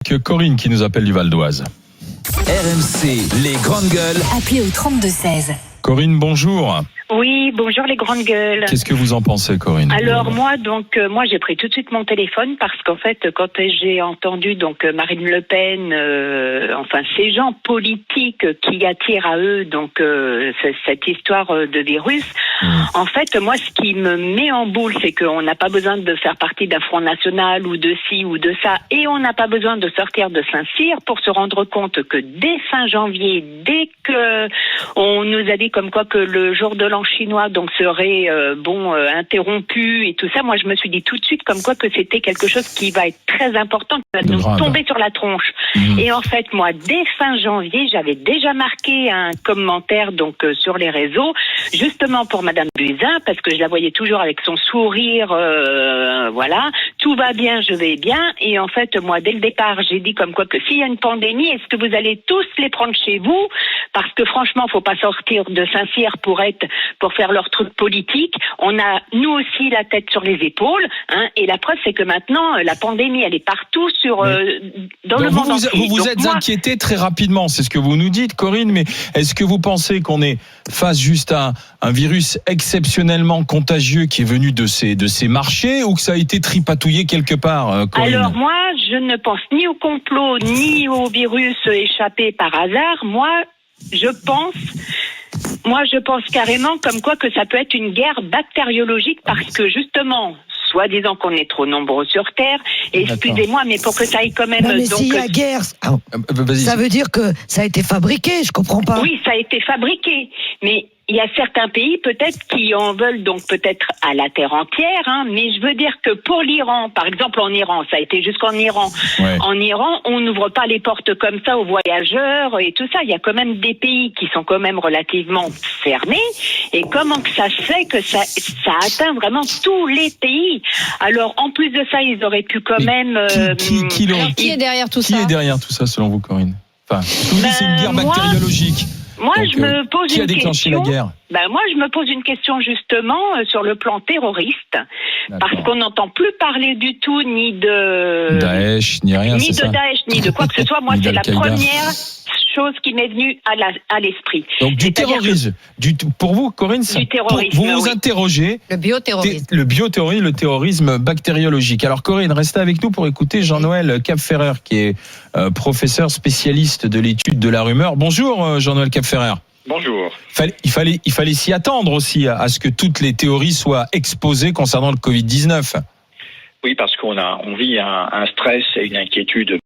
Que Corinne qui nous appelle du Val d'Oise. RMC, les grandes gueules. Appelez au 32-16. Corinne, bonjour. Oui, bonjour les grandes gueules. Qu'est-ce que vous en pensez, Corinne? Alors moi j'ai pris tout de suite mon téléphone parce qu'en fait quand j'ai entendu Marine Le Pen, ces gens politiques qui attirent à eux cette histoire de virus, en fait moi ce qui me met en boule c'est qu'on n'a pas besoin de faire partie d'un Front National ou de ci ou de ça, et on n'a pas besoin de sortir de Saint-Cyr pour se rendre compte que dès fin janvier, dès que on nous a dit comme quoi que le jour de l'an chinois serait interrompu et tout ça, moi je me suis dit tout de suite comme quoi que c'était quelque chose qui va être très important, qui va nous tomber sur la tronche. Et en fait moi dès fin janvier j'avais déjà marqué un commentaire sur les réseaux justement pour Madame Buzyn, parce que je la voyais toujours avec son sourire, tout va bien, je vais bien. Et en fait moi dès le départ j'ai dit comme quoi que s'il y a une pandémie, est-ce que vous allez tous les prendre chez vous, parce que franchement faut pas sortir de Saint-Cyr pour faire leur truc politique. On a nous aussi la tête sur les épaules, et la preuve c'est que maintenant la pandémie elle est partout dans le monde entier. Vous vous êtes inquiété très rapidement, c'est ce que vous nous dites, Corinne, mais est-ce que vous pensez qu'on est face juste à un virus exceptionnellement contagieux qui est venu de ces marchés, ou que ça a été tripatouillé quelque part, Corinne? Alors moi je ne pense ni au complot ni au virus échappé par hasard. Moi je pense carrément comme quoi que ça peut être une guerre bactériologique, parce que justement, soi-disant qu'on est trop nombreux sur Terre. Et excusez-moi, mais pour que ça aille quand même... Non, mais s'il y a guerre, ça veut dire que ça a été fabriqué, je comprends pas. Oui, ça a été fabriqué, mais... il y a certains pays peut-être qui en veulent peut-être à la terre entière, mais je veux dire que pour l'Iran, par exemple en Iran, ça a été jusqu'en Iran. Ouais. En Iran, on n'ouvre pas les portes comme ça aux voyageurs et tout ça. Il y a quand même des pays qui sont quand même relativement fermés. Et comment que ça se fait que ça atteint vraiment tous les pays? Alors en plus de ça, ils auraient pu quand même... Qui est derrière tout ça? Qui est derrière tout ça selon vous, Corinne? C'est une guerre bactériologique. Moi, je me pose qui a déclenché la guerre? Moi, je me pose une question justement sur le plan terroriste, parce qu'on n'entend plus parler du tout ni de Daesh, ni rien, ni de Daesh, ni de quoi que ce soit. Moi, c'est la première chose qui m'est venue à l'esprit. Donc du terrorisme. Pour vous, Corinne, du terrorisme. Vous interrogez le bioterrorisme. Le terrorisme bactériologique. Alors Corinne, restez avec nous pour écouter Jean-Noël Capferrer, qui est professeur spécialiste de l'étude de la rumeur. Bonjour Jean-Noël Capferrer. Bonjour. Il fallait s'y attendre aussi à ce que toutes les théories soient exposées concernant le Covid-19. Oui, parce on vit un stress et une inquiétude